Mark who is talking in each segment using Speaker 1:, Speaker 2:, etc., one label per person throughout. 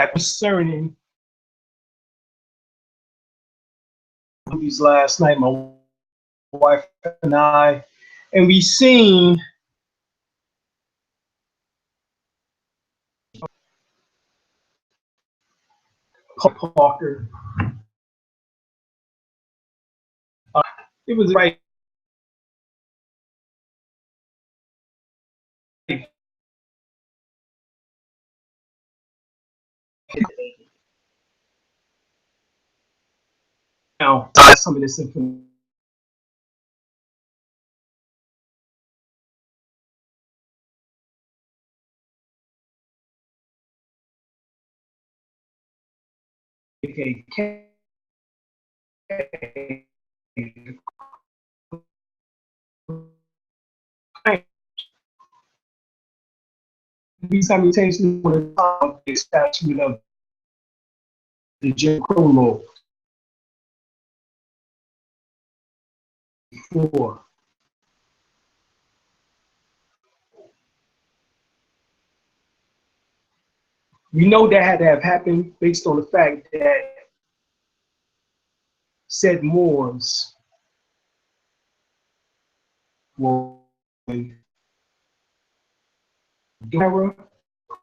Speaker 1: concerning movies last night, my wife and I, and we seen Parker. It was right. Now, some of this information. We simultaneously want to the statute of the Jim Crow law before. We know that had to have happened based on the fact that said Moors were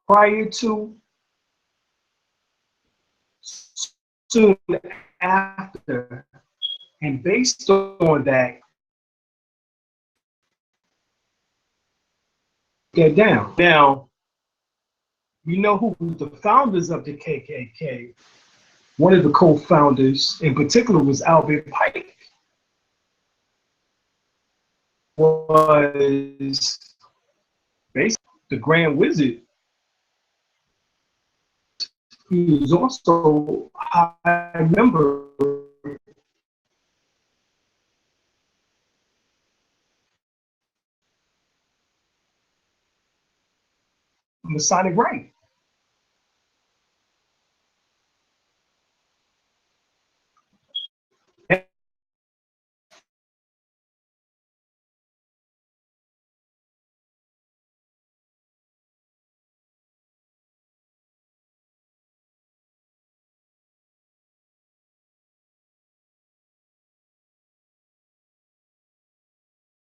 Speaker 1: prior to, soon after, and based on that, get down. Now, you know who was the founders of the KKK. One of the co-founders in particular was Albert Pike. Was basically the Grand Wizard. He was also a high member Masonic Rite.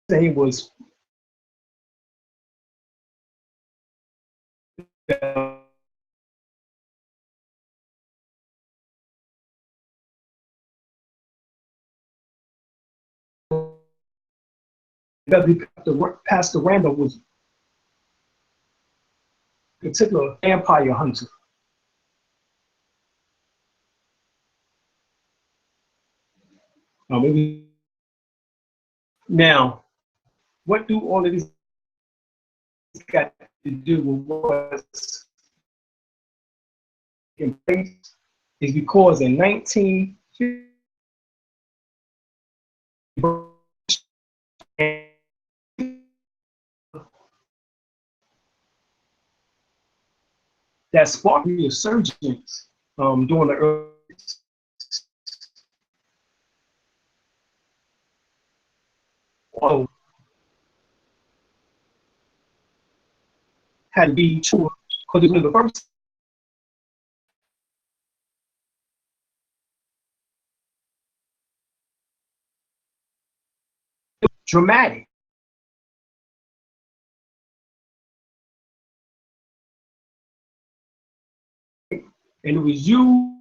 Speaker 1: He was Pastor Randall was a particular vampire hunter. Now, what do all of this got to do with what's in place? Is because in 1950, that sparked the resurgence during the early. Had to be true because it was the first dramatic. And it was you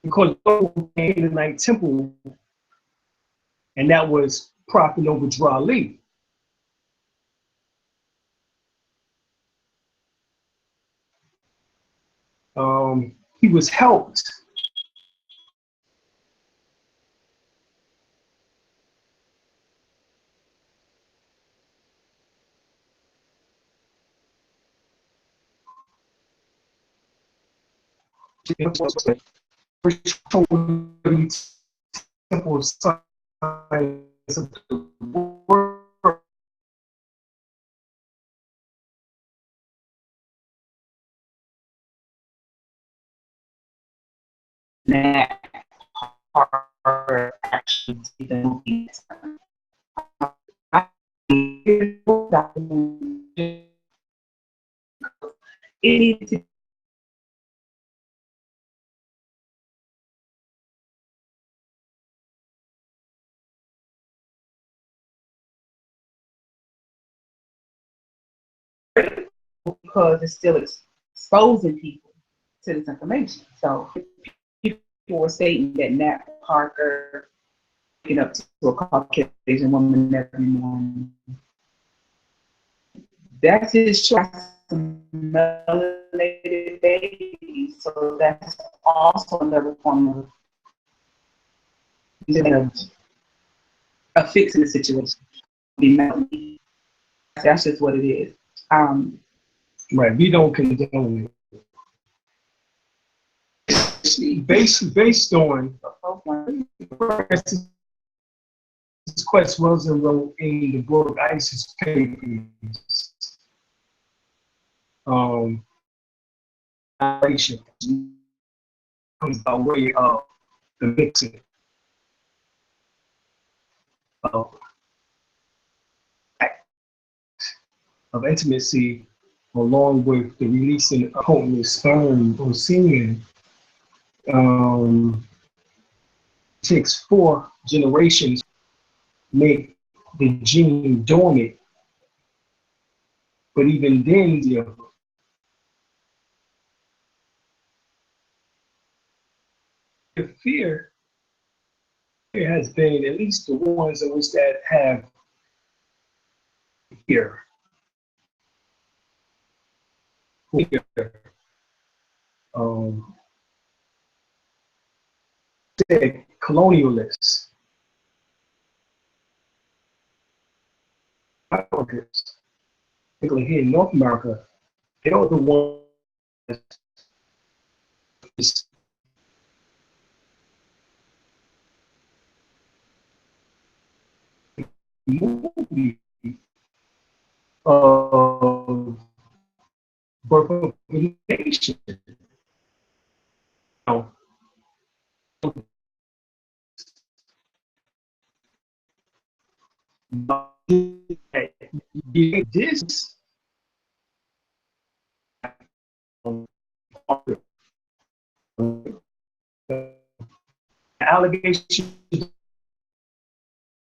Speaker 1: because in the night temple, and that was Prophet Noble Ali. He was helped temple of science of the world. That are actually
Speaker 2: they need to because it's still exposing people to this information. So people were stating that Nat Parker waking up to a Caucasian woman every morning. That's his choice. Melanated baby. So that's also another form of fixing the situation. Be melanated. That's just what it is.
Speaker 1: Right. We don't condone it. Based on this quest Wilson wrote in the book ISIS Papers. Comes by way of the mixing of, of intimacy along with the releasing of potent sperm or semen. Takes 4 generations to make the gene dormant, but even then, the fear has been at least the ones in which that have fear, um, colonialists, particularly here in North America, they are the ones movie of birth of a nation. Now, this allegation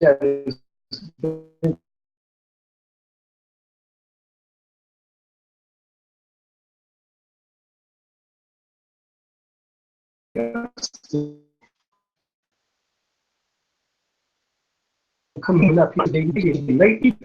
Speaker 1: that is coming up, they late.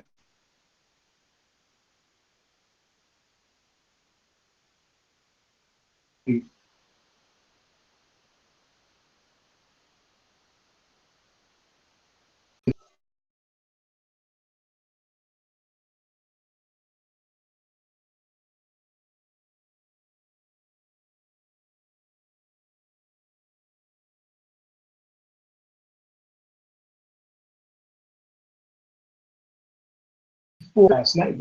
Speaker 1: Last night.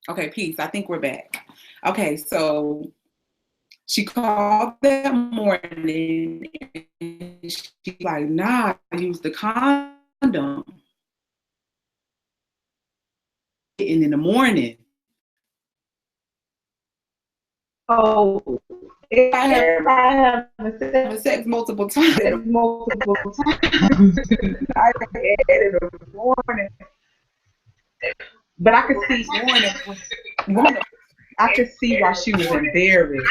Speaker 2: Okay, peace. I think we're back. Okay, so she called that morning and she's like, nah, I used the condom. And in the morning,
Speaker 3: Oh, everybody having
Speaker 2: sex multiple times.
Speaker 3: multiple times. I had it in the morning, but I could see one. I could see why she was embarrassed.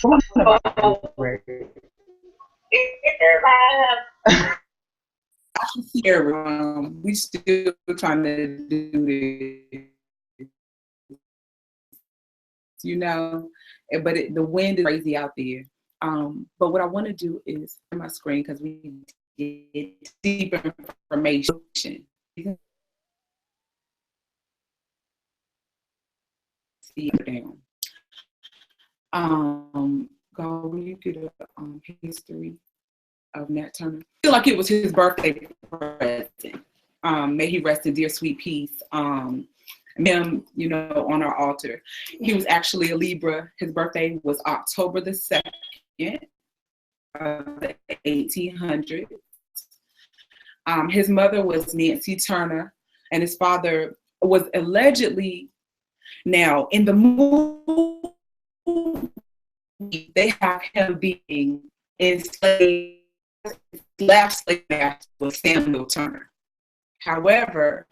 Speaker 3: One of my
Speaker 2: we still trying to do this, you know, but the wind is crazy out there. But what I want to do is share my screen because we get deeper information. See it down. Go, you get a history of Nat Turner. I feel like it was his birthday present. May he rest in dear sweet peace. Him, you know, on our altar. He was actually a Libra. His birthday was October the 2nd of the 1800s. His mother was Nancy Turner, and his father was allegedly, now in the movie, they have him being enslaved. Last slave master was Samuel Turner. However,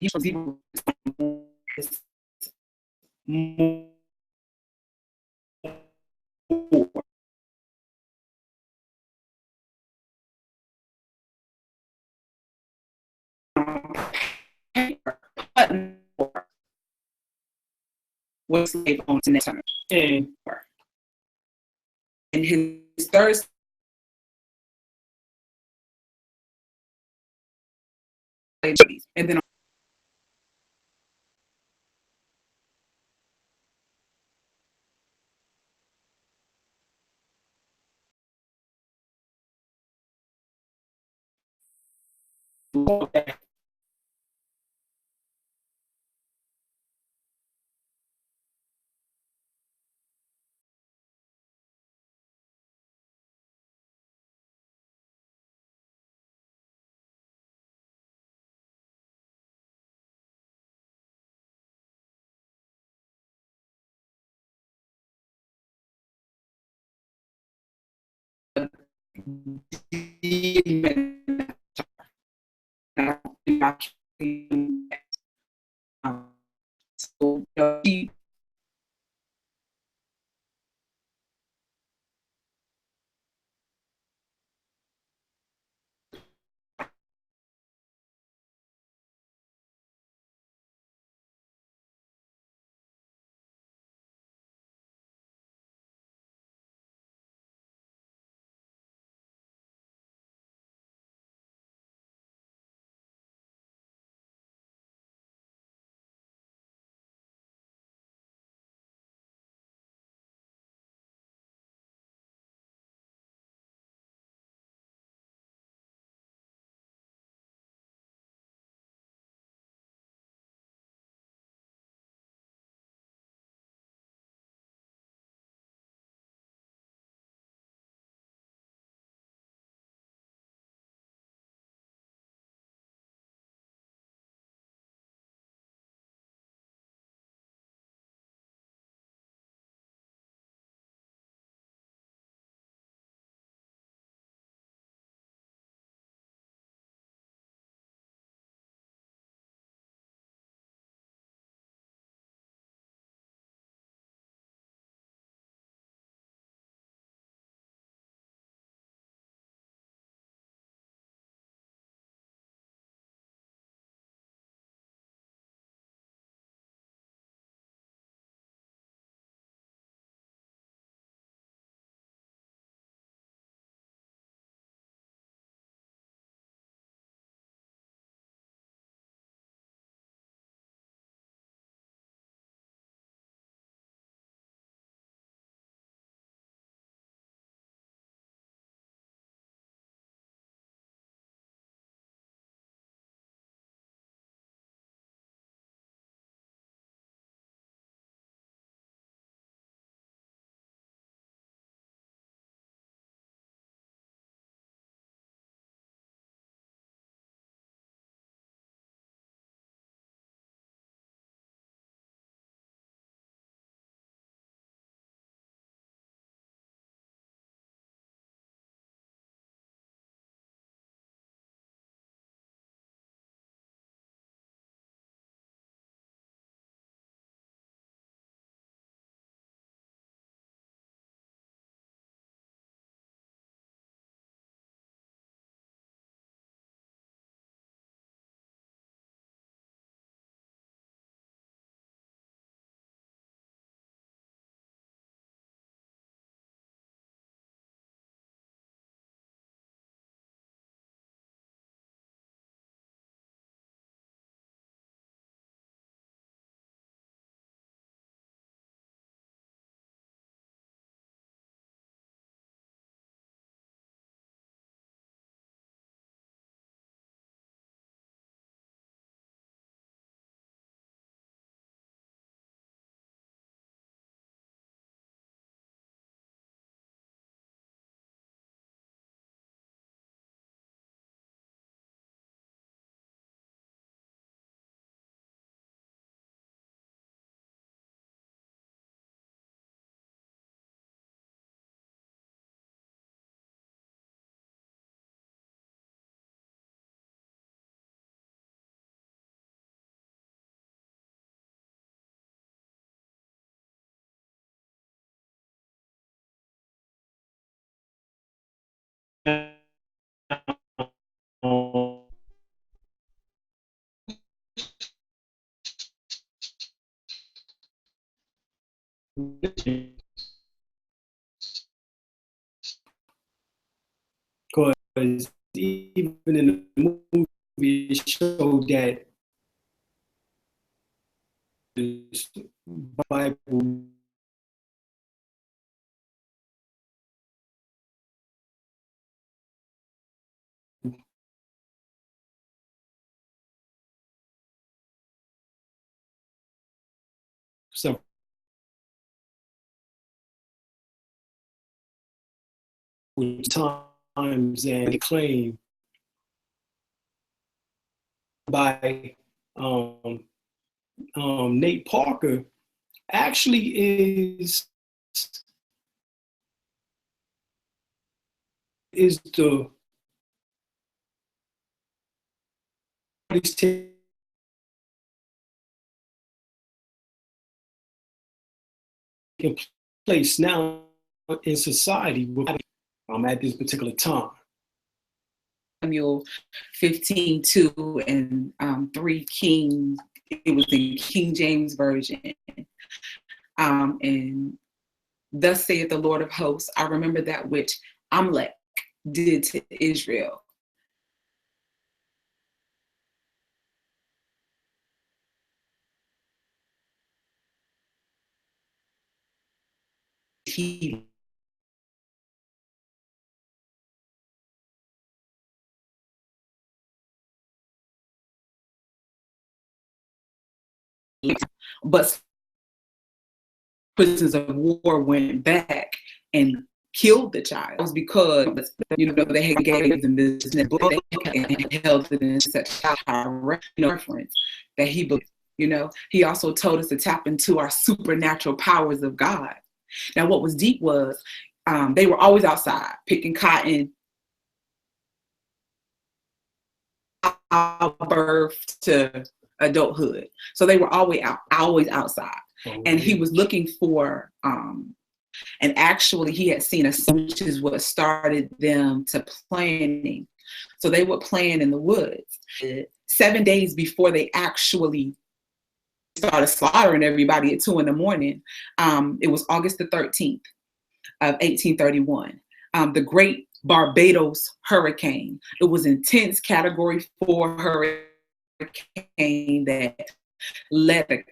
Speaker 2: he was even more was slave owned to Turner. And his third slave, and then so he
Speaker 1: Because even in the movie, it showed that the Bible several times and claimed by Nate Parker actually is the taking place now in society at this particular time.
Speaker 2: Samuel 15:2 and 3 Kings. It was in King James Version. And thus saith the Lord of hosts, I remember that which Amalek did to Israel. But prisoners of war went back and killed the child. It was because, they had gave them this and held it in such high reference that he also told us to tap into our supernatural powers of God. Now, what was deep was they were always outside picking cotton, birth to adulthood. So they were always outside. Oh, and he was looking for, and actually he had seen which is what started them to planning. So they would plan in the woods 7 days before they actually started slaughtering everybody at 2 a.m. It was August the 13th of 1831. The Great Barbados Hurricane. It was intense Category 4 hurricane that led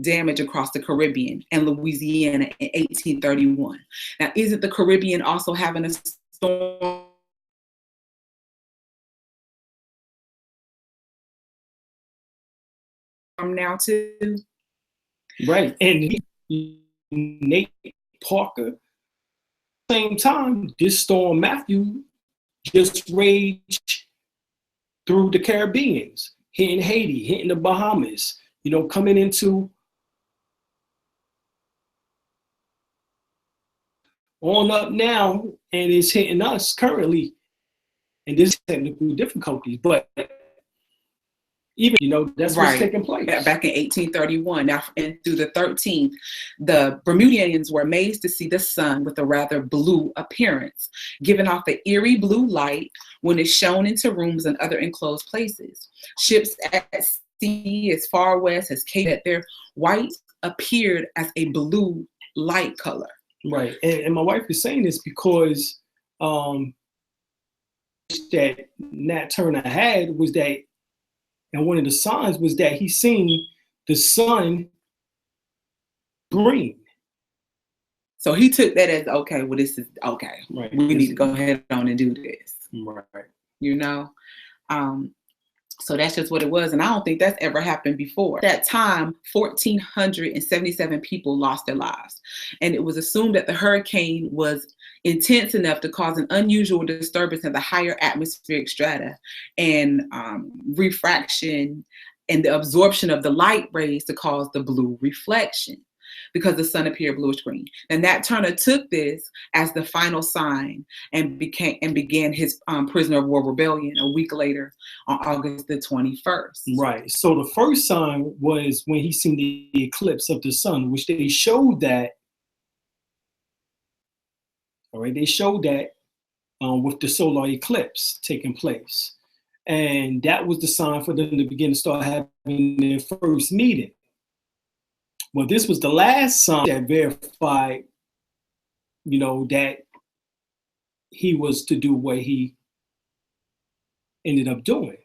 Speaker 2: damage across the Caribbean and Louisiana in 1831. Now, isn't the Caribbean also having a storm now too?
Speaker 1: Right. And Nate Parker, same time, this storm Matthew just raged through the Caribbeans, hitting Haiti, hitting the Bahamas, coming into on up now, and it's hitting us currently. And this technical difficulties, but even, that's what's taking place.
Speaker 2: Back in 1831. Now, and through the 13th, the Bermudians were amazed to see the sun with a rather blue appearance, giving off the eerie blue light when it's shown into rooms and other enclosed places. Ships at sea as far west as Cape, that their white appeared as a blue light color.
Speaker 1: Right. And my wife is saying this because that Nat Turner had was that, and one of the signs was that he seen the sun green.
Speaker 2: So he took that as, okay, well, this is okay.
Speaker 1: Right.
Speaker 2: We need to go ahead on and do this.
Speaker 1: Right.
Speaker 2: So that's just what it was. And I don't think that's ever happened before. At that time, 1,477 people lost their lives. And it was assumed that the hurricane was intense enough to cause an unusual disturbance in the higher atmospheric strata and refraction and the absorption of the light rays to cause the blue reflection, because the sun appeared bluish green. And Nat Turner took this as the final sign and began his prisoner of war rebellion a week later on August the 21st.
Speaker 1: Right. So the first sign was when he seen the eclipse of the sun, which they showed that. All right, they showed that with the solar eclipse taking place. And that was the sign for them to begin to start having their first meeting. Well, this was the last son that verified, you know, that he was to do what he ended up doing.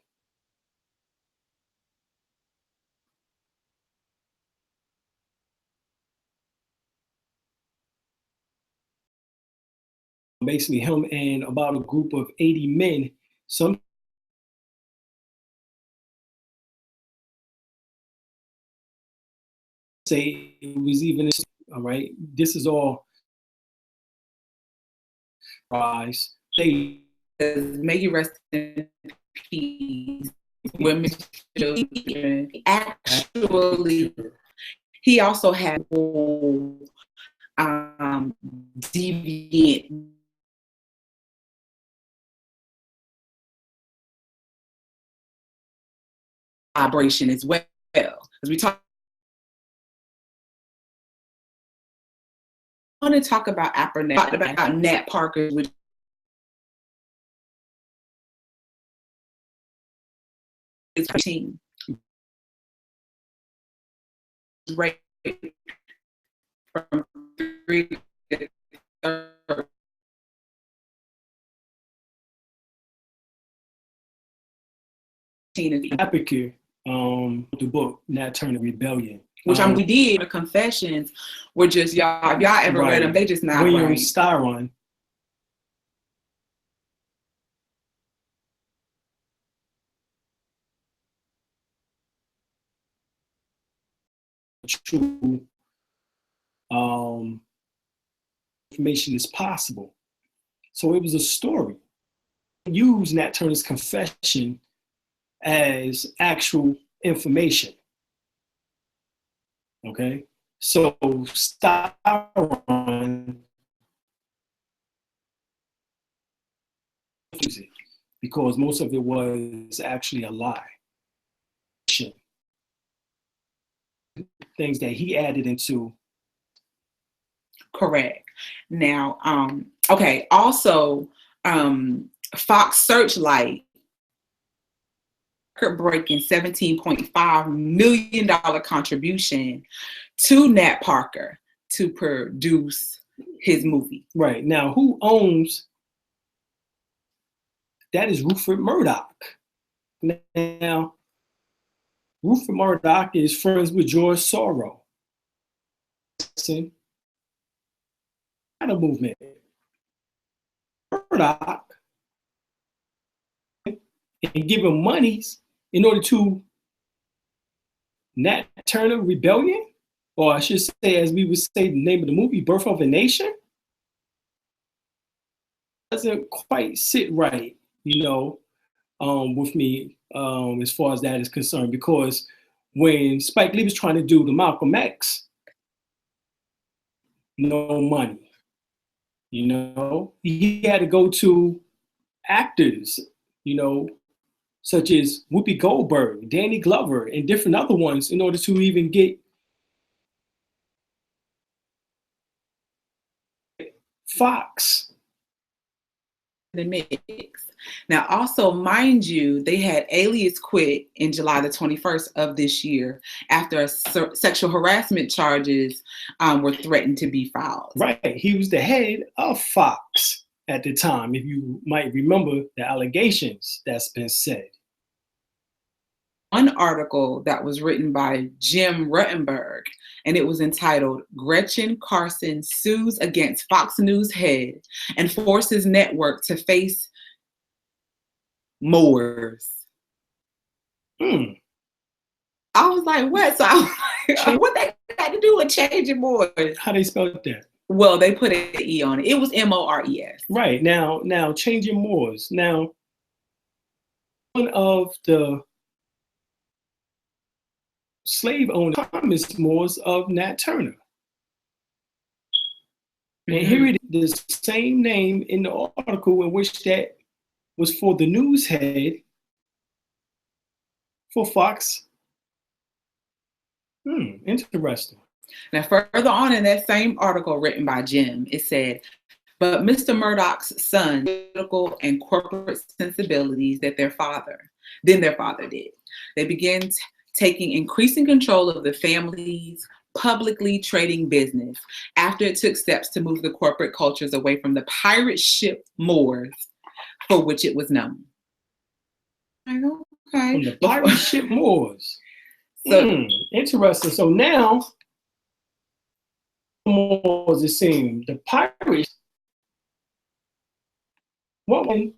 Speaker 1: Basically, him and about a group of 80 men, some say it was even, all right, this is all rise. They
Speaker 2: May you rest in peace. When actually, he also had deviant vibration as well. As we talk, I want to talk about Nat Parker, which is 15. Right from 3 to 3.
Speaker 1: Epicure, the book Nat Turner Rebellion,
Speaker 2: which we did. The confessions were just y'all. If y'all ever read them, they just not
Speaker 1: William
Speaker 2: right.
Speaker 1: Styron. True information is possible. So it was a story. Use Nat Turner's confession as actual information. Okay, so Styron because most of it was actually a lie. Things that he added into.
Speaker 2: Correct. Now, okay. Also, Fox Searchlight record-breaking $17.5 million contribution to Nat Parker to produce his movie.
Speaker 1: Right. Now, who owns that? Is Rupert Murdoch. Now, Rupert Murdoch is friends with George Soros. Kind of movement. Murdoch and give him monies in order to Nat Turner Rebellion, or I should say, as we would say, the name of the movie, Birth of a Nation, doesn't quite sit right, you know, with me as far as that is concerned, because when Spike Lee was trying to do the Malcolm X, no money, you know, he had to go to actors, you know, such as Whoopi Goldberg, Danny Glover, and different other ones in order to even get Fox.
Speaker 2: The mix. Now, also, mind you, they had Alias quit in July the 21st of this year after sexual harassment charges were threatened to be filed.
Speaker 1: Right. He was the head of Fox at the time, if you might remember the allegations that's been said.
Speaker 2: One article that was written by Jim Ruttenberg, and it was entitled Gretchen Carson Sues Against Fox News Head and Forces Network to Face Moors. I was like, what? So I was like, what they got to do with changing Moors?
Speaker 1: How they spelled that?
Speaker 2: Well, they put an E on it. It was Mores.
Speaker 1: Right. Now changing Moors. Now, one of the slave owners, Thomas Moores of Nat Turner. And here it is, the same name in the article in which that was for the news head for Fox. Interesting.
Speaker 2: Now, further on in that same article written by Jim, it said, but Mr. Murdoch's son, political and corporate sensibilities than their father did. They began taking increasing control of the family's
Speaker 3: publicly trading business after it took steps to move the corporate cultures away from the pirate ship Moors for which it was known. Okay.
Speaker 1: From the pirate ship Moors. So, interesting. So now, Moors, it seems, the pirates, what when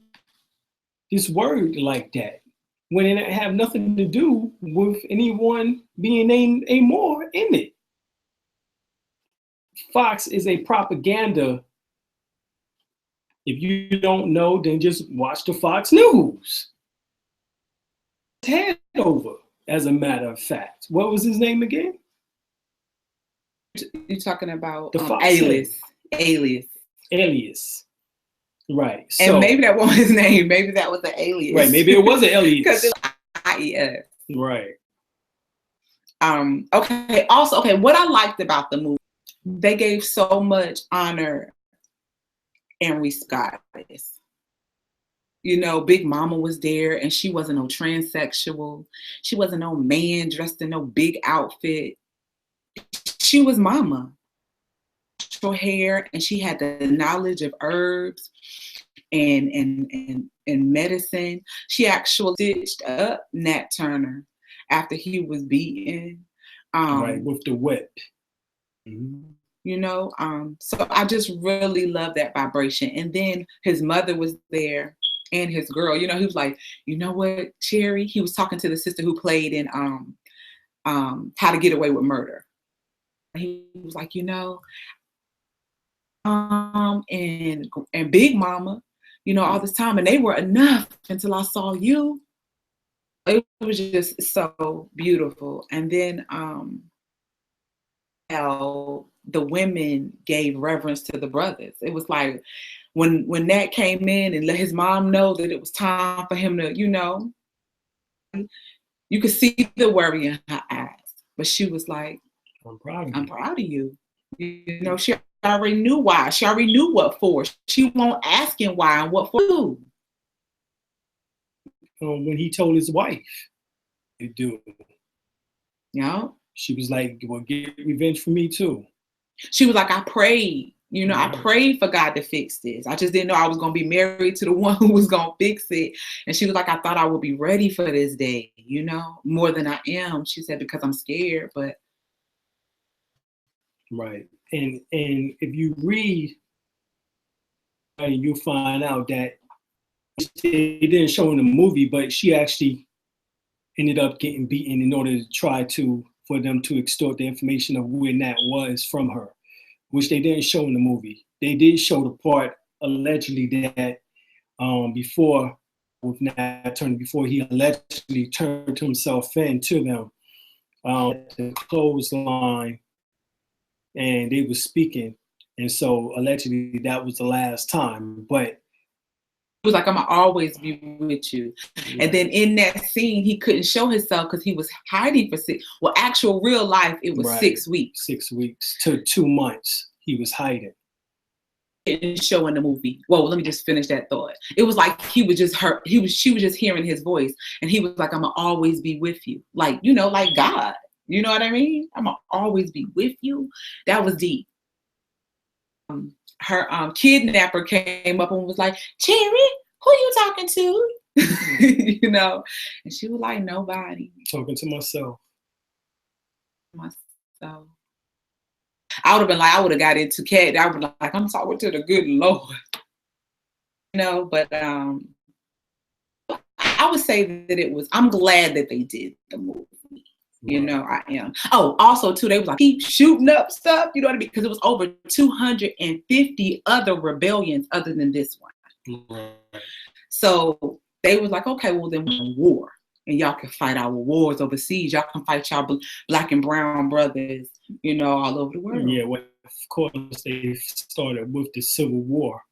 Speaker 1: this word like that, when it have nothing to do with anyone being named a Moor in it. Fox is a propaganda. If you don't know, then just watch the Fox News. Head over, as a matter of fact. What was his name again?
Speaker 3: You're talking about
Speaker 1: Alias. Right. So,
Speaker 3: and maybe that wasn't his name. Maybe that was an alias.
Speaker 1: Right. Maybe it was an alias.
Speaker 3: Because it was IES.
Speaker 1: Right.
Speaker 3: Okay. Also, what I liked about the movie, they gave so much honor and respect. You know, Big Mama was there, and she wasn't no transsexual. She wasn't no man dressed in no big outfit. She was Mama. Her hair, and she had the knowledge of herbs and medicine. She actually stitched up Nat Turner after he was beaten.
Speaker 1: Right, with the whip.
Speaker 3: You know, so I just really love that vibration. And then his mother was there and his girl. You know, he was like, you know what, Cherry? He was talking to the sister who played in How to Get Away with Murder. He was like, you know, and Big Mama, you know, all this time, and they were enough until I saw you. It was just so beautiful. And then how the women gave reverence to the brothers. It was like when Nat came in and let his mom know that it was time for him to, you know, you could see the worry in her eyes, but she was like, I'm proud of you. You know, she already knew why. She already knew what for. She won't ask him why and what for.
Speaker 1: When he told his wife to do it.
Speaker 3: Yeah.
Speaker 1: She was like, well, get revenge for me too.
Speaker 3: She was like, I prayed. You know, I prayed for God to fix this. I just didn't know I was going to be married to the one who was going to fix it. And she was like, I thought I would be ready for this day, you know, more than I am. She said, because I'm scared, but.
Speaker 1: Right. And if you read, you'll find out that they didn't show in the movie, but she actually ended up getting beaten in order to try for them to extort the information of where Nat was from her, which they didn't show in the movie. They did show the part allegedly that before with Nat Turner, before he allegedly turned himself in to them, the clothesline, and they were speaking, and so allegedly that was the last time. But
Speaker 3: he was like, I'm gonna always be with you. Yeah. And then in that scene, he couldn't show himself because he was hiding for actual real life, it was 6 weeks.
Speaker 1: 6 weeks to 2 months he was hiding.
Speaker 3: Didn't show in the movie. Well, let me just finish that thought. It was like she was just hearing his voice, and he was like, I'm gonna always be with you. Like, you know, like God. You know what I mean? I'm gonna always be with you. That was deep. Her kidnapper came up and was like, Cherry, who you talking to? You know, and she was like, nobody.
Speaker 1: Talking to myself.
Speaker 3: I would have been like, I would have got into cat. I would be like, I'm talking to the good Lord. You know, but I would say that I'm glad that they did the movie. You know, I am. Oh, also, too, they was like, keep shooting up stuff. You know what I mean? Because it was over 250 other rebellions other than this one. Right. So they was like, okay, well, then we're in war. And y'all can fight our wars overseas. Y'all can fight y'all black and brown brothers, you know, all over the world.
Speaker 1: Yeah, well, of course, they started with the Civil War.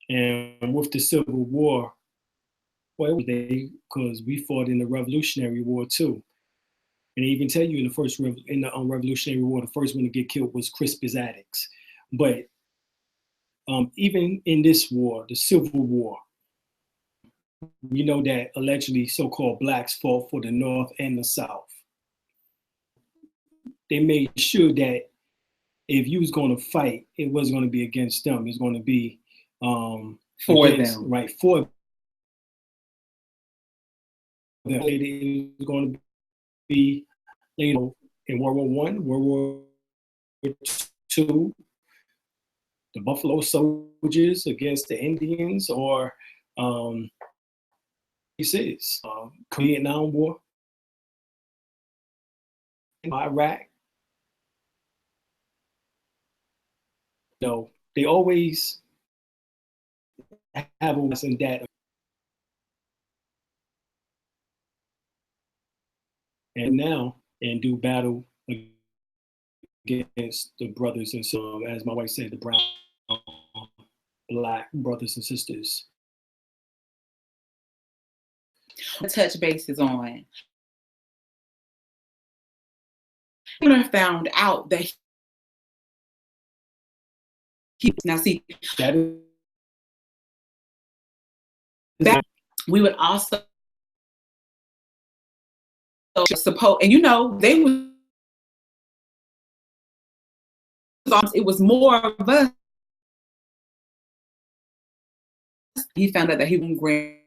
Speaker 1: And with the Civil War, well, because we fought in the Revolutionary War, too. And they even tell you in the Revolutionary War, the first one to get killed was Crispus Attucks. But even in this war, the Civil War, we know that allegedly so-called blacks fought for the North and the South. they made sure that if you was going to fight, it wasn't going to be against them. It's going to be
Speaker 3: for
Speaker 1: against,
Speaker 3: them.
Speaker 1: right, for them. It was going to be, you know, in World War One, World War II, the Buffalo Soldiers against the Indians, or Vietnam War, Iraq. You know, they always have a lesson that, and now and do battle against the brothers and so, as my wife said, the brown, black brothers and sisters.
Speaker 3: Touch bases on. I found out that now see that we would also suppose, and you know, they would, it was more of us. He found out that he wouldn't grant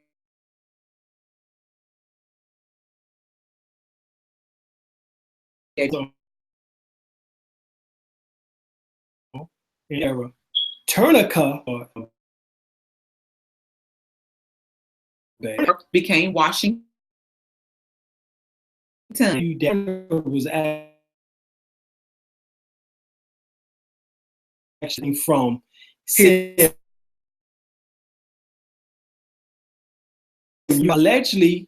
Speaker 1: era. Tunica
Speaker 3: became Washington.
Speaker 1: Was actually from you allegedly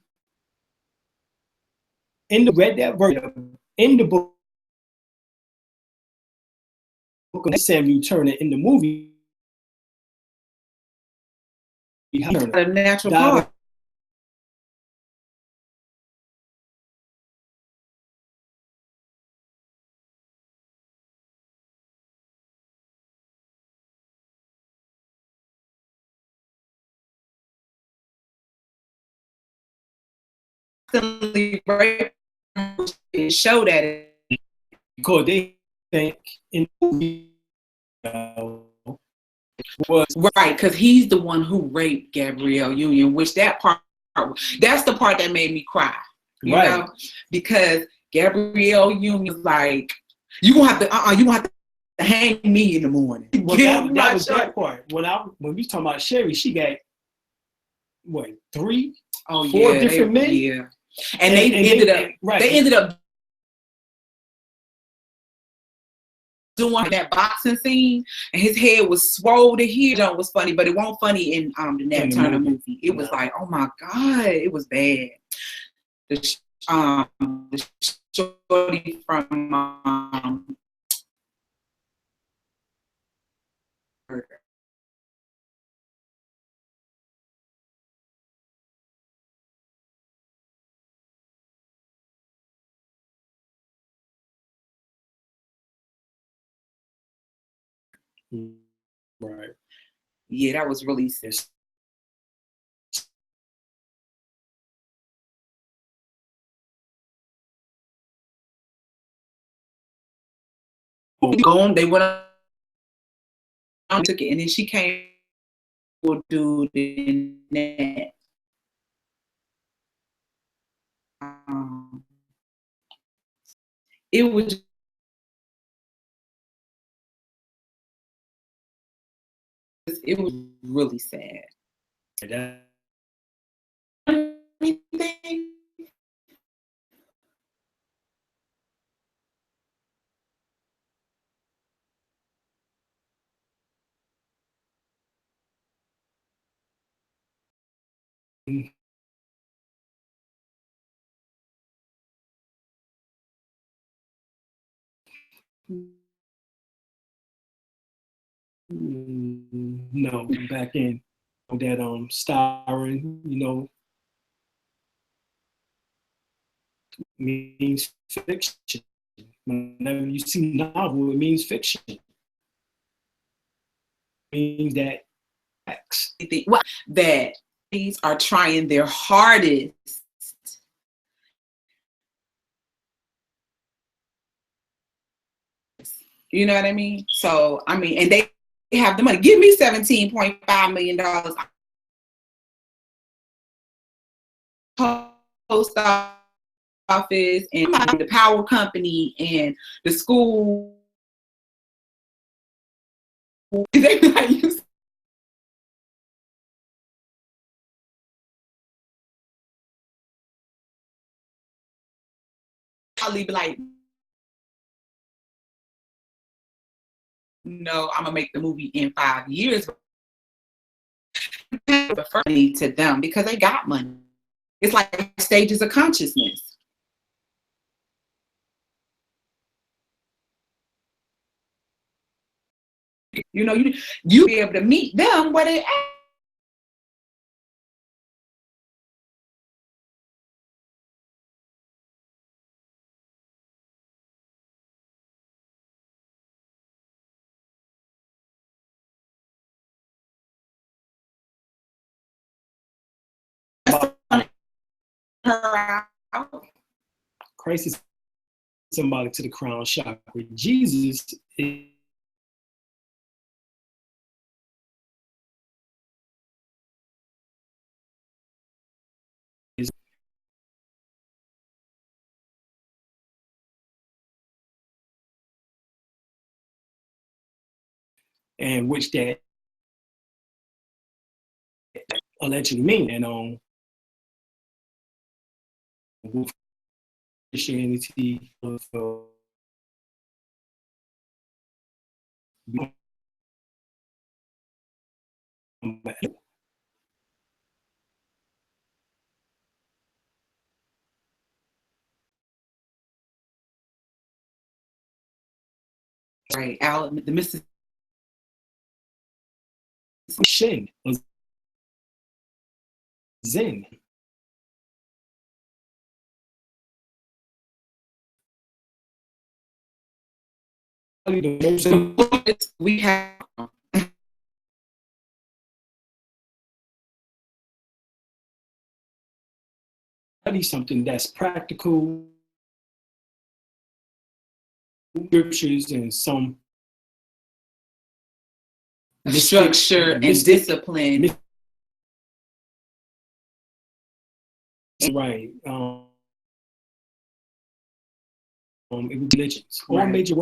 Speaker 1: in the read that version in the book of Samuel Turner in the movie.
Speaker 3: A natural part. Show that
Speaker 1: because they think in the movie was
Speaker 3: right, because he's the one who raped Gabrielle Union, which that part, that's the part that made me cry, you know, because Gabrielle Union was like, you gonna have to hang me in the morning.
Speaker 1: Well, that was that part. When we talking about Sherry, she got what, 3, 4 different men.
Speaker 3: Yeah, and they ended up doing that boxing scene, and his head was swole to here. It was funny, but it wasn't funny in the Nat Turner movie. It was like, oh my God, it was bad. The shorty from
Speaker 1: right.
Speaker 3: Yeah, that was really sick. They went on, took it, and then she came with dude in that. It was really sad.
Speaker 1: No, back in that starring, you know, means fiction. Whenever you see novel, it means fiction. It means that
Speaker 3: that these are trying their hardest . You know what I mean? So, I mean, and they have the money. Give me $17.5 million. Post office and the power company and the school. They not used. Probably be like, no, I'm gonna make the movie in 5 years. But first to them because they got money. It's like stages of consciousness. You know, you be able to meet them where they at.
Speaker 1: Christ is symbolic to the crown chakra. Jesus is and which that allegedly mean. And with Christianity,
Speaker 3: Right, out the Mississippi.
Speaker 1: Shin, Zen.
Speaker 3: We have
Speaker 1: something that's practical, scriptures and some
Speaker 3: structure and discipline.
Speaker 1: Right. Religions. All major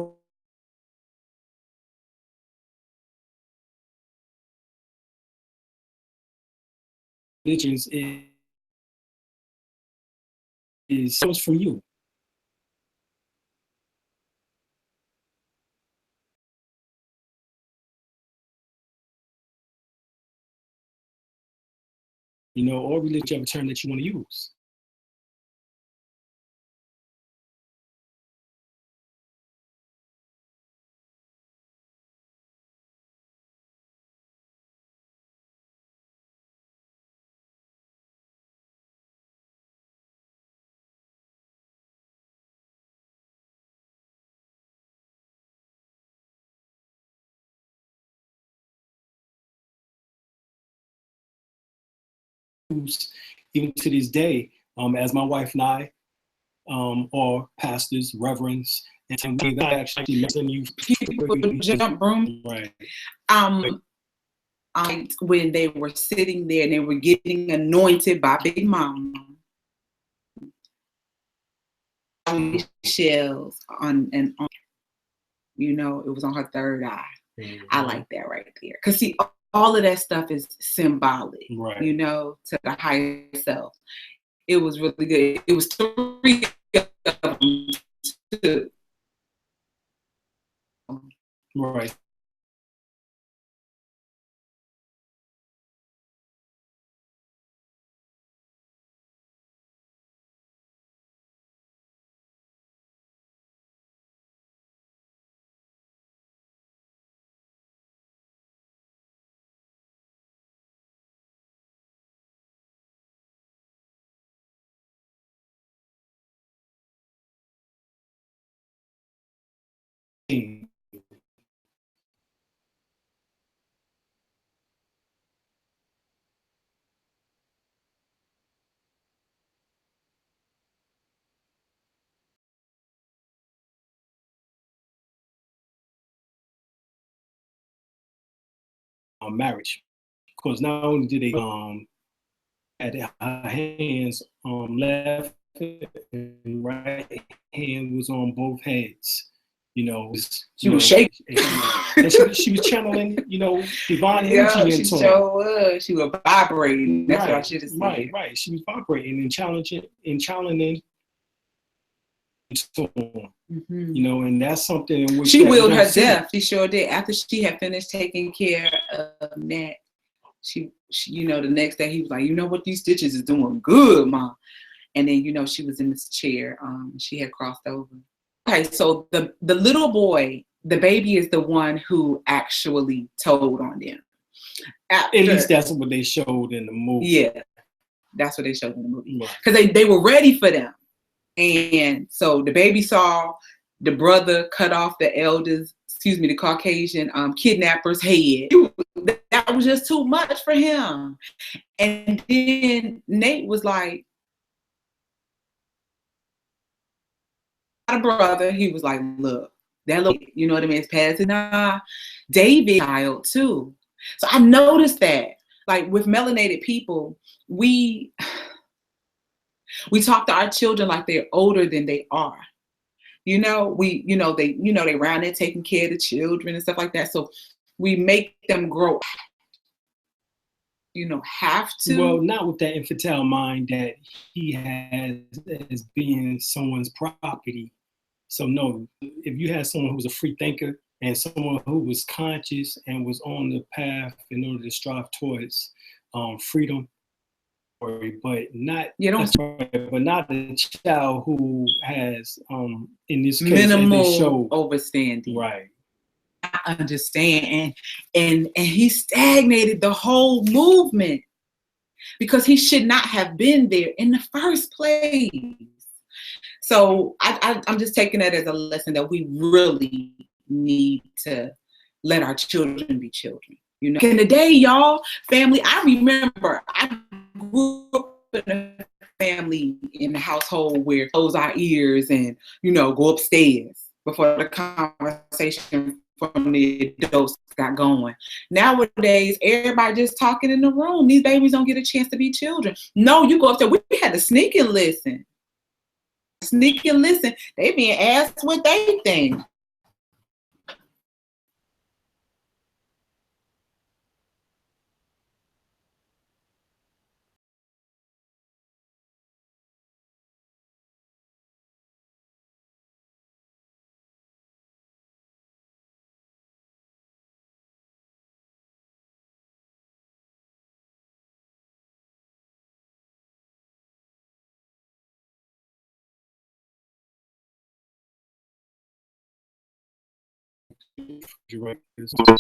Speaker 1: religions is sourced from you. You know, or religion, whichever term that you want to use. Even to this day, as my wife and I are pastors, reverends, and we actually you
Speaker 3: people jump room.
Speaker 1: Right.
Speaker 3: When they were sitting there and they were getting anointed by Big Mama, shells on, you know, it was on her third eye. Mm-hmm. I like that right there. Because see, all of that stuff is symbolic, right, you know, to the higher self. It was really good. It was 3 of them too.
Speaker 1: Right. marriage, because not only did they had her hands left and right hand was on both heads. You know,
Speaker 2: she was shaking.
Speaker 1: And she was channeling, you know, divine energy into her.
Speaker 2: She was vibrating. That's what I should have said.
Speaker 1: Right. She was vibrating and challenging into him. You know, and that's something in which
Speaker 2: she willed her death. She sure did. After she had finished taking care of Nat, she, you know, the next day he was like, you know what, these stitches is doing good, Mom. And then, you know, she was in this chair. She had crossed over. Okay, so the little boy, the baby, is the one who actually told on them.
Speaker 1: At least that's what they showed in the movie.
Speaker 2: Yeah, that's what they showed in the movie. Because they were ready for them. And so the baby saw the brother cut off the Caucasian kidnapper's head. That was just too much for him. And then Nate was like, a brother, he was like, look, that little, you know what I mean, it's passing. Nah, David child too. So I noticed that, like, with melanated people, we talk to our children like they're older than they are. You know, they around there taking care of the children and stuff like that. So we make them grow, you know, have to.
Speaker 1: Well, not with that infantile mind that he has as being someone's property. So no, if you had someone who was a free thinker and someone who was conscious and was on the path in order to strive towards freedom, but not a child who has in this case
Speaker 2: minimal overstanding.
Speaker 1: Right.
Speaker 2: I understand, and he stagnated the whole movement because he should not have been there in the first place. So I'm just taking that as a lesson that we really need to let our children be children. You know, in the day, y'all, family, I remember I grew up in a family, in a household where close our ears and, you know, go upstairs before the conversation from the adults got going. Nowadays, everybody just talking in the room. These babies don't get a chance to be children. No, you go upstairs. We had to sneak and listen. They being asked what they think.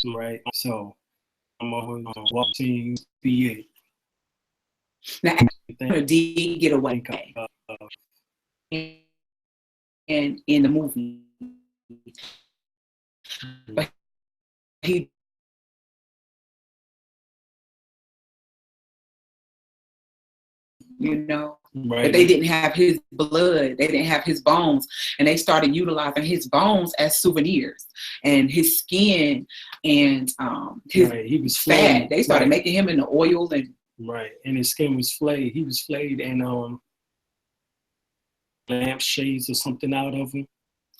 Speaker 1: Right. So I'm on watching BA.
Speaker 2: Now, did get away and in the movie, but he, you know,
Speaker 1: right.
Speaker 2: But they didn't have his blood, they didn't have his bones, and they started utilizing his bones as souvenirs, and his skin and his
Speaker 1: he was
Speaker 2: fat.
Speaker 1: flayed.
Speaker 2: They started making him into oil and
Speaker 1: and his skin was flayed. He was flayed and lampshades or something out of him.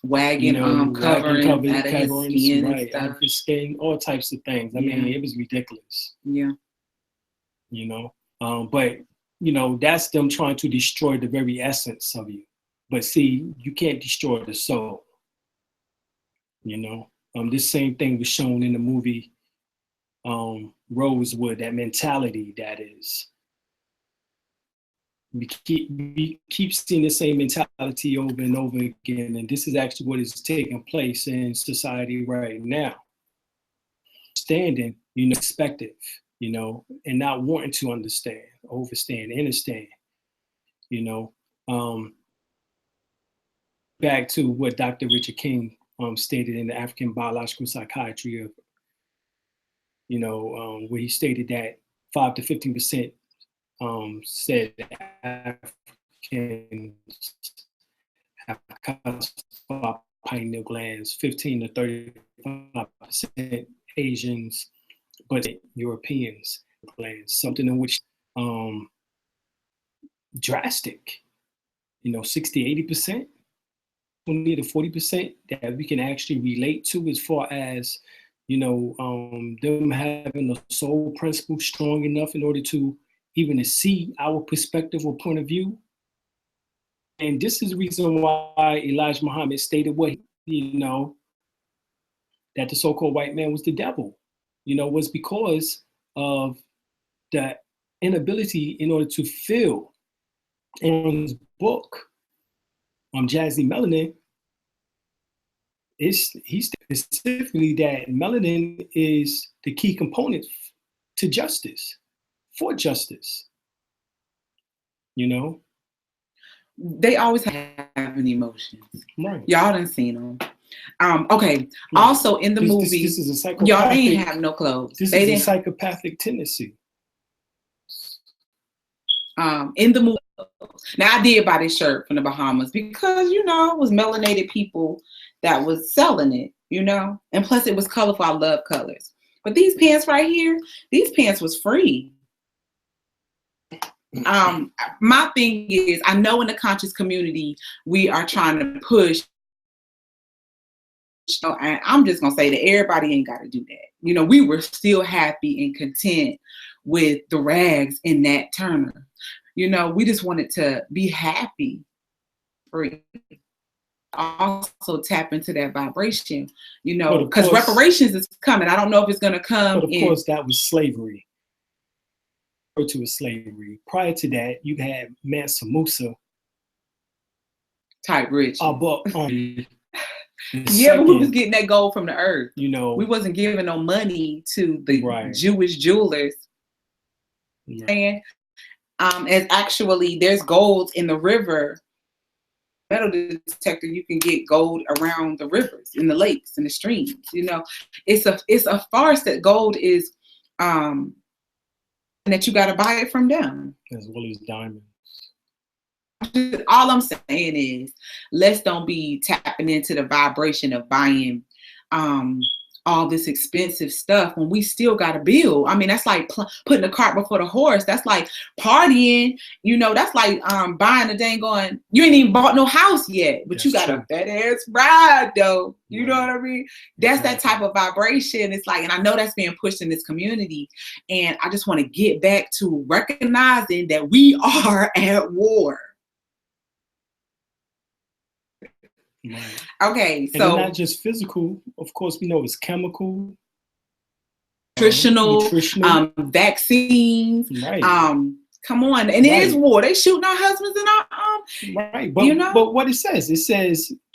Speaker 2: Wagon covering out of his skin and stuff.
Speaker 1: Out of his skin, all types of things. I mean, it was ridiculous.
Speaker 2: Yeah.
Speaker 1: You know, but you know, that's them trying to destroy the very essence of you. But see, you can't destroy the soul. You know, this same thing was shown in the movie Rosewood. That mentality that is. We keep seeing the same mentality over and over again, and this is actually what is taking place in society right now. Standing, you know, perspective, you know, and not wanting to understand, understand, you know. Back to what Dr. Richard King stated in the African Biological Psychiatry of, you know, where he stated that 5 to 15% said Africans have calcified pineal glands, 15 to 35% Asians, but Europeans plans something in which drastic, 60, 80%, 20 to 40% that we can actually relate to, as far as them having a soul principle strong enough in order to even to see our perspective or point of view. And this is the reason why Elijah Muhammad stated what that the so-called white man was the devil, was because of the inability in order to feel. In his book, Jazzy Melanin, he specifically that melanin is the key component to justice, for justice.
Speaker 3: They always have emotions.
Speaker 1: Right.
Speaker 3: Y'all done seen them. Okay. Right. Also in the movie,
Speaker 1: this is a psychopathic,
Speaker 3: y'all didn't have no clothes.
Speaker 1: This is a psychopathic tendency.
Speaker 3: In the movie, now I did buy this shirt from the Bahamas because it was melanated people that was selling it, and plus it was colorful. I love colors. But these pants right here, these pants was free. My thing is, I know in the conscious community we are trying to push, and I'm just gonna say that everybody ain't got to do that. We were still happy and content with the rags in Nat Turner. We just wanted to be happy, free. Also tap into that vibration, because reparations is coming. I don't know if it's gonna come.
Speaker 1: But of course, that was slavery. To a slavery. Prior to that, you had Mansa Musa
Speaker 3: type rich.
Speaker 1: But
Speaker 3: yeah, we was getting that gold from the earth.
Speaker 1: We
Speaker 3: wasn't giving no money to the Jewish jewelers. And as actually there's gold in the river. Metal detector, you can get gold around the rivers, in the lakes, in the streams. It's a farce that gold is and that you got to buy it from them.
Speaker 1: As well as diamonds.
Speaker 3: All I'm saying is, let's don't be tapping into the vibration of buying all this expensive stuff when we still got to build. I mean, that's like putting the cart before the horse. That's like partying. That's like buying a dang going. You ain't even bought no house yet, but you got a fat ass ride though. You know what I mean? That's that type of vibration. It's like, and I know that's being pushed in this community. And I just want to get back to recognizing that we are at war.
Speaker 1: Right.
Speaker 3: Okay,
Speaker 1: so and not just physical. Of course, we know it's chemical,
Speaker 3: nutritional. Vaccines.
Speaker 1: Right.
Speaker 3: Come on, and it is war. They shooting our husbands and our
Speaker 1: Right, but but what it says,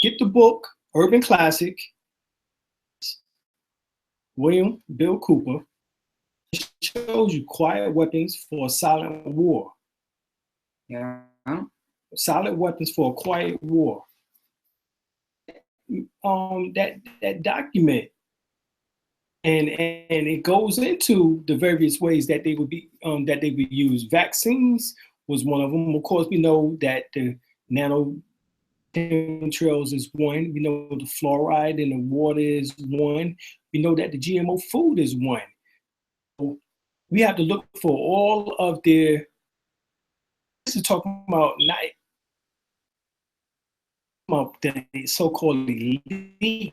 Speaker 1: get the book Urban Classic, William Bill Cooper. It shows you quiet weapons for a silent war.
Speaker 3: Yeah.
Speaker 1: Silent weapons for a quiet war. That document, and it goes into the various ways that they would be that they would use. Vaccines was one of them. Of course, we know that the nano chemtrails is one. We know the fluoride in the water is one. We know that the GMO food is one. So we have to look for all of their. This is talking about the so-called elite,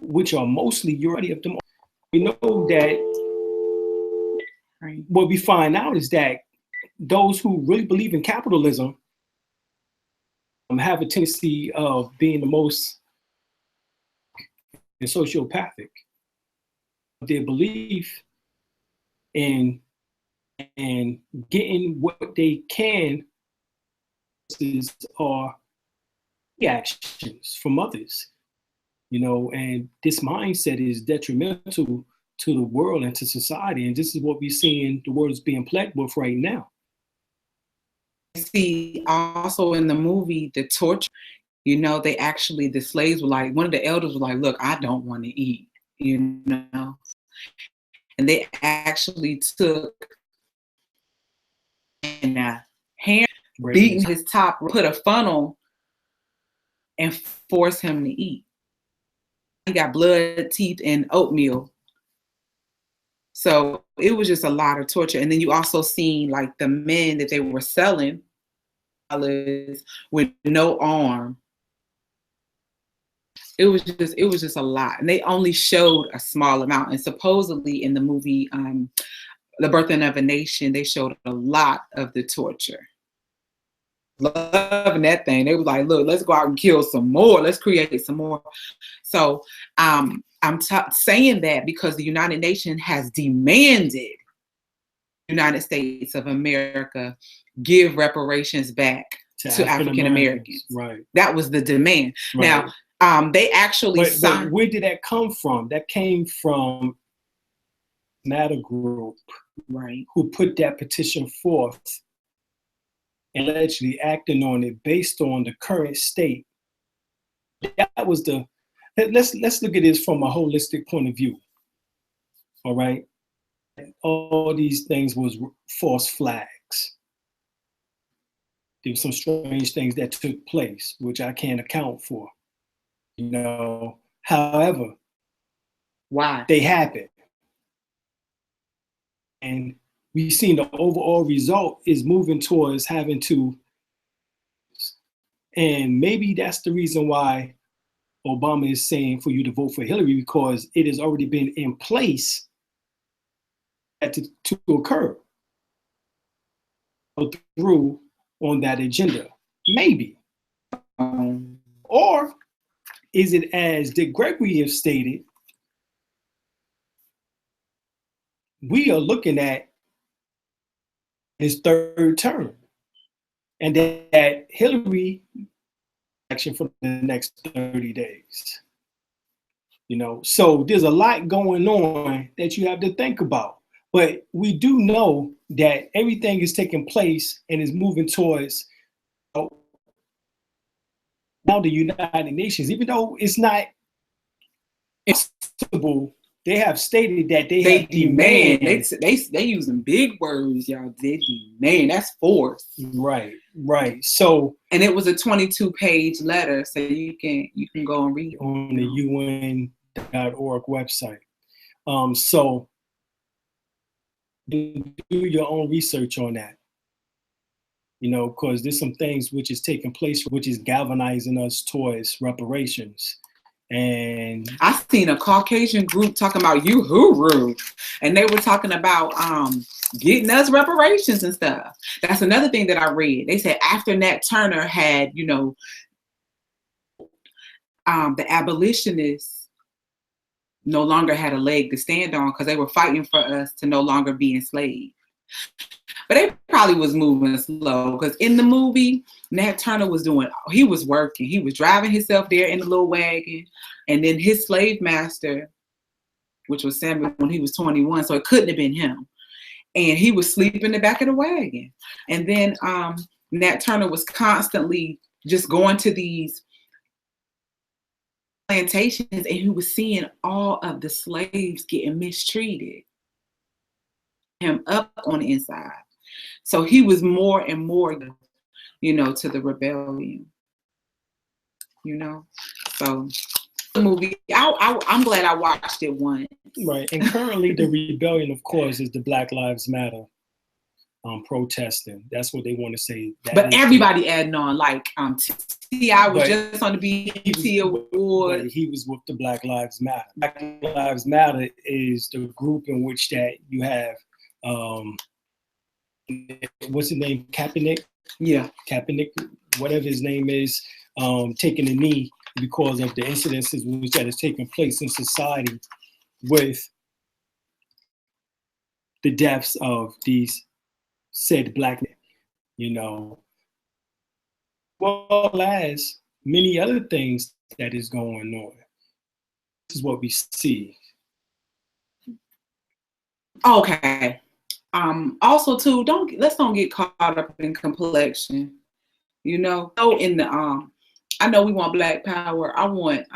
Speaker 1: which are mostly majority of them. We know that what we find out is that those who really believe in capitalism have a tendency of being the most sociopathic. Their belief in getting what they can are reactions from others, and this mindset is detrimental to the world and to society, and this is what we're seeing the world is being plagued with right now.
Speaker 3: See, also in the movie, the torture, they actually, the slaves were like, one of the elders was like, look, I don't want to eat, and they actually took and hand beating his top, put a funnel and force him to eat. he got blood, teeth, and oatmeal. So it was just a lot of torture. And then you also seen like the men that they were selling with no arm. It was just a lot. And they only showed a small amount. And supposedly in the movie The Birthing of a Nation, they showed a lot of the torture. Loving that thing. They were like, look, let's go out and kill some more. Let's create some more. So I'm saying that because the United Nations has demanded the United States of America give reparations back to African Americans.
Speaker 1: Right.
Speaker 3: That was the demand. Right. Now, they actually signed.
Speaker 1: But where did that come from? That came from Matter Group,
Speaker 3: right,
Speaker 1: who put that petition forth and allegedly acting on it based on the current state. That was the. Let's look at this from a holistic point of view. All right, all these things was false flags. There were some strange things that took place, which I can't account for. You know, however,
Speaker 3: why
Speaker 1: they happened, and we've seen the overall result is moving towards having to, and maybe that's the reason why Obama is saying for you to vote for Hillary, because it has already been in place to occur through on that agenda. Maybe. Or is it, as Dick Gregory has stated, we are looking at his third term, and that Hillary action for the next 30 days. You know, so there's a lot going on that you have to think about. But we do know that everything is taking place and is moving towards now the United Nations, even though it's not impossible. They have stated that they demand.
Speaker 3: They using big words, y'all. They demand. That's force.
Speaker 1: Right. So,
Speaker 3: and it was a 22-page letter, so you can go and read
Speaker 1: on the UN.org website. So do your own research on that. You know, because there's some things which is taking place, which is galvanizing us towards reparations. And
Speaker 3: I seen a Caucasian group talking about Uhuru, and they were talking about getting us reparations and stuff. That's another thing that I read. They said after Nat Turner had, you know, the abolitionists no longer had a leg to stand on because they were fighting for us to no longer be enslaved. But they probably was moving slow because in the movie, Nat Turner was he was working. He was driving himself there in the little wagon. And then his slave master, which was Samuel when he was 21, so it couldn't have been him. And he was sleeping in the back of the wagon. And then Nat Turner was constantly just going to these plantations, and he was seeing all of the slaves getting mistreated. Him up on the inside. So he was more and more, you know, to the rebellion, you know. So the movie, I'm glad I watched it once.
Speaker 1: Right, and currently the rebellion, of course, is the Black Lives Matter protesting. That's what they want to say.
Speaker 3: But everybody adding on, like T.I. was just on the BET Award.
Speaker 1: He was with the Black Lives Matter. Black Lives Matter is the group in which that you have what's his name? Kaepernick?
Speaker 3: Yeah.
Speaker 1: Kaepernick, whatever his name is, taking a knee because of the incidences which that is taking place in society with the deaths of these said black men, you know, well as many other things that is going on. This is what we see.
Speaker 3: Okay. Also too, let's don't get caught up in complexion. You know, so in the I know we want Black power. I want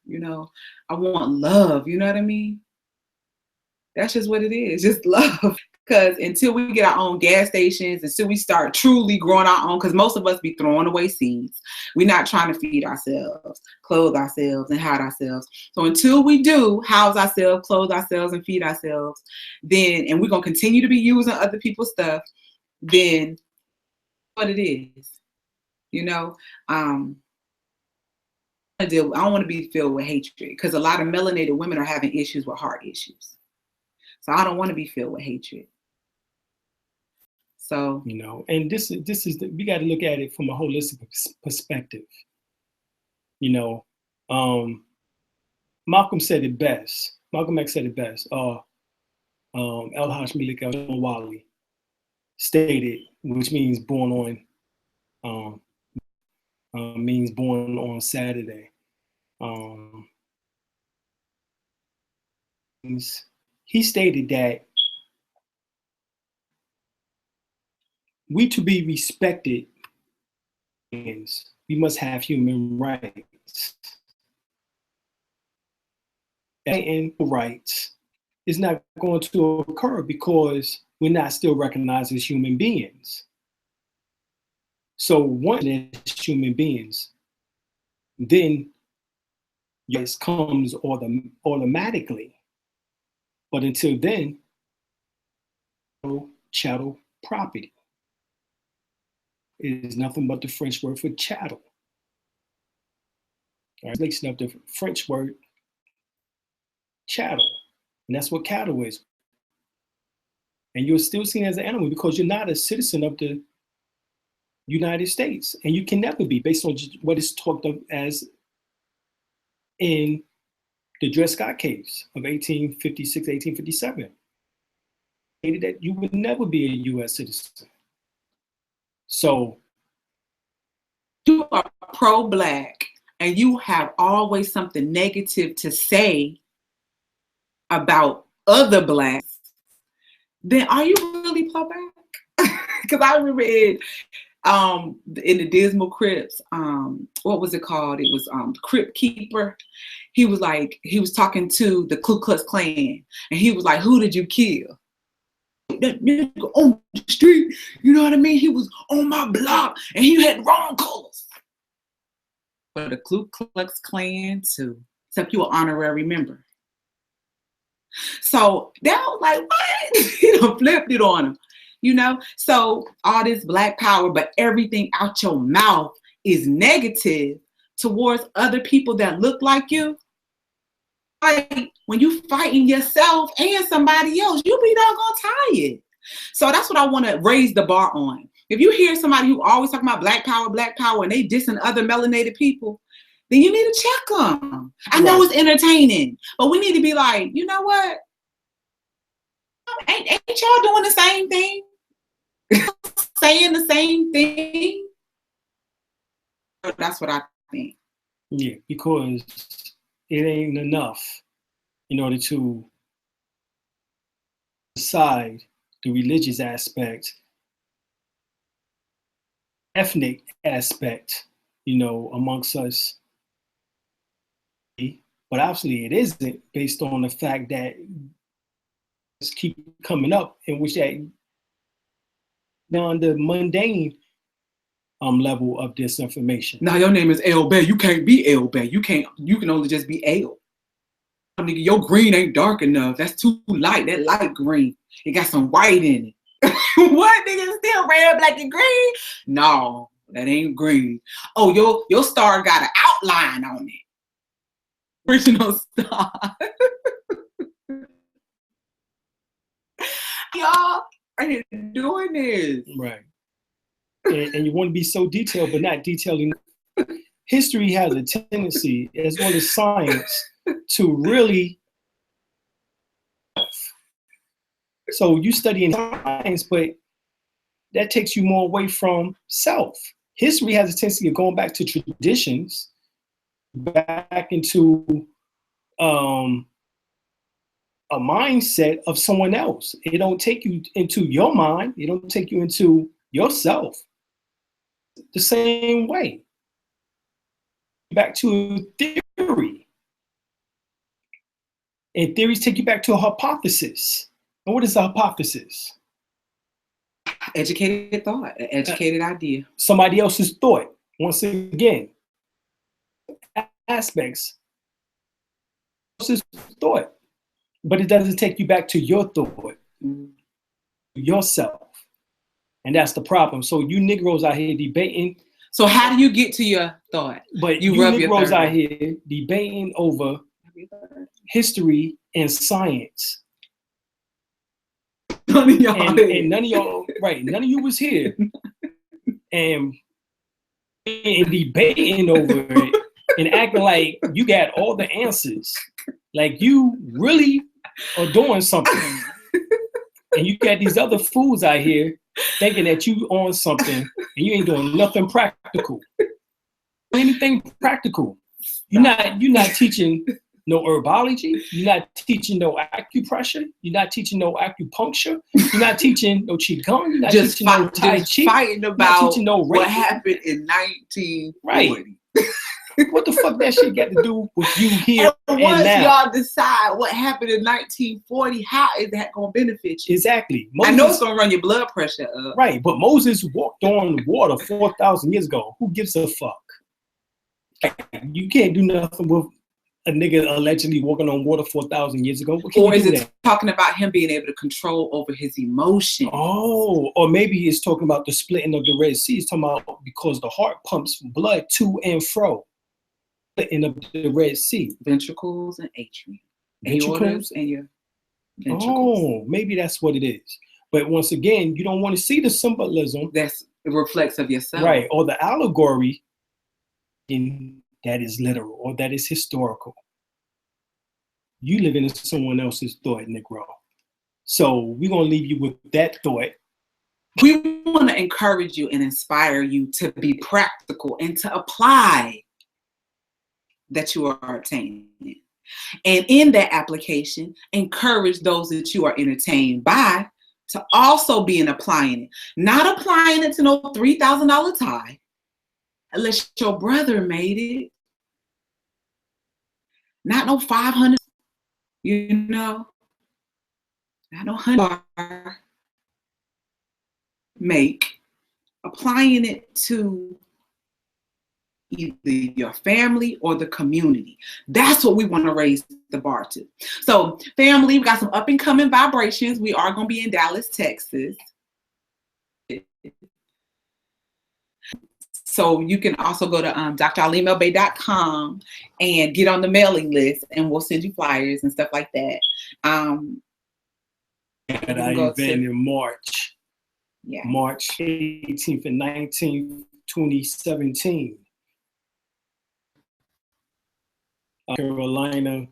Speaker 3: you know, I want love, you know what I mean? That's just what it is, just love. Because until we get our own gas stations, until we start truly growing our own, because most of us be throwing away seeds. We're not trying to feed ourselves, clothe ourselves, and hide ourselves. So until we do house ourselves, clothe ourselves, and feed ourselves, then, and we're going to continue to be using other people's stuff, then what it is, you know? I don't want to be filled with hatred, because a lot of melanated women are having issues with heart issues. So I don't want to be filled with hatred. So,
Speaker 1: you know, and this is we got to look at it from a holistic perspective. You know, Malcolm said it best. Malcolm X said it best. El-Haj Malik El-Wali stated, which means born on Saturday. He stated that we to be respected, we must have human rights. And rights is not going to occur because we're not still recognized as human beings. So once as human beings, then yes comes automatically. But until then, chattel property is nothing but the French word for chattel. Translation of the French word chattel, and that's what cattle is. And you're still seen as an animal because you're not a citizen of the United States, and you can never be, based on just what is talked of as in the Dred Scott case of 1856, 1857, stated that you would never be a U.S. citizen. So
Speaker 3: you are pro-Black and you have always something negative to say about other Blacks, then are you really pro-Black? Because I remember in the Dismal Crips, what was it called? It was Crip Keeper. He was talking to the Ku Klux Klan, and he was like, "Who did you kill?" That nigga on the street, you know what I mean? He was on my block, and he had wrong colors. For the Ku Klux Klan too, except you an honorary member. So that was like, what? He done flipped it on him, you know? So all this Black power, but everything out your mouth is negative towards other people that look like you. Like when you fighting yourself and somebody else, you be doggone tired. So that's what I want to raise the bar on. If you hear somebody who always talking about Black power, and they dissing other melanated people, then you need to check them. I know it's entertaining, but we need to be like, you know what? Ain't y'all doing the same thing? Saying the same thing? That's what I think.
Speaker 1: yeah, because it ain't enough in order to decide the religious aspect, ethnic aspect, you know, amongst us. But obviously it isn't, based on the fact that it's keep coming up in which that on the mundane level of disinformation.
Speaker 3: Now your name is El-Bey. You can't be El-Bey. You can only just be El. Nigga, your green ain't dark enough. That's too light. That light green. It got some white in it. What, nigga? Still red, black, and green? No, that ain't green. Oh, your star got an outline on it. Original star. Y'all ain't doing this.
Speaker 1: Right. And you want to be so detailed, but not detailing. History has a tendency, as well as science, to really. So you study in science, but that takes you more away from self. History has a tendency of going back to traditions, back into a mindset of someone else. It don't take you into your mind. It don't take you into yourself. The same way. Back to a theory. And theories take you back to a hypothesis. And what is a hypothesis?
Speaker 3: Educated thought, an educated idea.
Speaker 1: Somebody else's thought. Once again, aspects else's thought, but it doesn't take you back to your thought, yourself, and that's the problem. So you Negroes out here debating.
Speaker 3: So how do you get to your thought?
Speaker 1: But you Negroes out here debating over history and science.
Speaker 3: None of y'all
Speaker 1: and none of y'all, right? None of you was here, and debating over it and acting like you got all the answers, like you really are doing something, and you got these other fools out here thinking that you on something, and you ain't doing nothing practical. Anything practical? You're not teaching no herbology. You're not teaching no acupressure. You're not teaching no acupuncture. You're not teaching no qigong. You're not
Speaker 3: just
Speaker 1: teaching no tai chi.
Speaker 3: Fighting about
Speaker 1: no
Speaker 3: what happened in 1940.
Speaker 1: Right. What the fuck that shit got to do with you here
Speaker 3: and once
Speaker 1: now?
Speaker 3: Y'all decide what happened in 1940, how is that going to benefit you?
Speaker 1: Exactly.
Speaker 3: Moses, I know it's going to run your blood pressure up.
Speaker 1: Right, but Moses walked on water 4,000 years ago. Who gives a fuck? You can't do nothing with a nigga allegedly walking on water 4,000 years ago.
Speaker 3: Or is it talking about him being able to control over his emotions?
Speaker 1: Oh, or maybe it's talking about the splitting of the Red Sea. It's talking about because the heart pumps blood to and fro. Splitting of the Red Sea.
Speaker 3: Ventricles and atrium.
Speaker 1: Ventricles?
Speaker 3: And your ventricles.
Speaker 1: Oh, maybe that's what it is. But once again, you don't want to see the symbolism.
Speaker 3: That's a reflex of yourself.
Speaker 1: Right, or the allegory that is literal or that is historical. You live in someone else's thought, Negro. So we're going to leave you with that thought.
Speaker 3: We want to encourage you and inspire you to be practical and to apply that you are attaining. And in that application, encourage those that you are entertained by to also be in applying it. Not applying it to no $3,000 tie, unless your brother made it. Not no 500, you know, not no $100 make. Applying it to either your family or the community. That's what we want to raise the bar to. So family, we got some up and coming vibrations. We are going to be in Dallas, Texas. So you can also go to dralimel-bey.com and get on the mailing list, and we'll send you flyers and stuff like that.
Speaker 1: At our event in March.
Speaker 3: Yeah.
Speaker 1: March 18th and 19th, 2017. Carolina.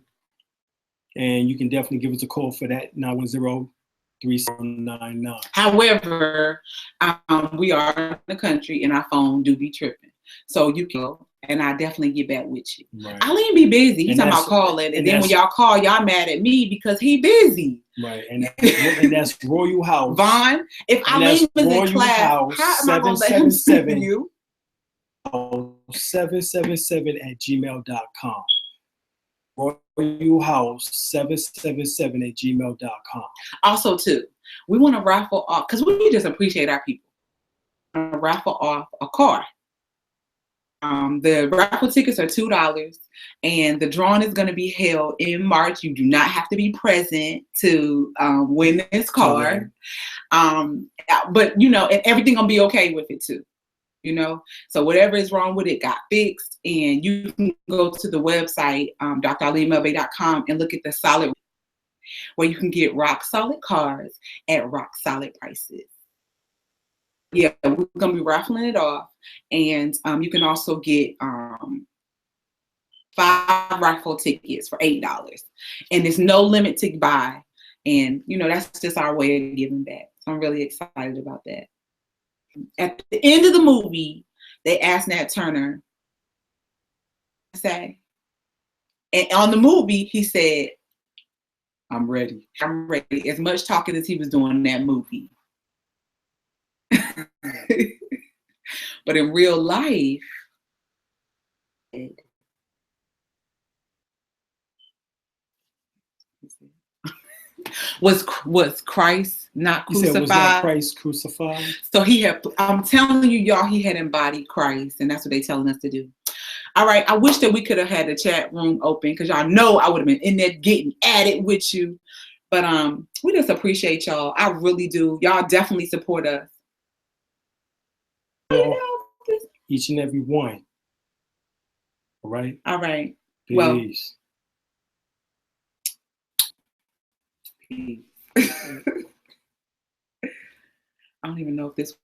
Speaker 1: And you can definitely give us a call for that, 910-3099.
Speaker 3: However, we are in the country and our phone do be tripping. So you can go, and I definitely get back with you.
Speaker 1: Right.
Speaker 3: Alim be busy. He's talking about calling. And then when y'all call, y'all mad at me because he busy.
Speaker 1: Right. And that's Royal House.
Speaker 3: Vaughn, if Alim was in class, how am I going to let him speak to you?
Speaker 1: 777@gmail.com. Royal House 777@gmail.com.
Speaker 3: Also, too, we want to raffle off, because we just appreciate our people. We want to raffle off a car. The raffle tickets are $2, and the drawing is going to be held in March. You do not have to be present to win this car. But, you know, and everything going to be okay with it, too. You know, so whatever is wrong with it got fixed, and you can go to the website, dralimel-bey.com, and look at the solid, where you can get rock solid cars at rock solid prices. Yeah, we're gonna be raffling it off, and you can also get 5 raffle tickets for $8, and there's no limit to buy, and you know that's just our way of giving back. So I'm really excited about that. At the end of the movie, they asked Nat Turner to say, and on the movie, he said, I'm ready. I'm ready. As much talking as he was doing in that movie. But in real life, Was Christ not
Speaker 1: You said, was not
Speaker 3: crucified?
Speaker 1: Christ crucified?
Speaker 3: So he had, I'm telling you, y'all, he had embodied Christ, and that's what they telling us to do. All right, I wish that we could have had the chat room open, because y'all know I would have been in there getting at it with you. But we just appreciate y'all. I really do. Y'all definitely support us.
Speaker 1: Each and every one. All right?
Speaker 3: All right.
Speaker 1: Peace.
Speaker 3: Well, peace. I don't even know if this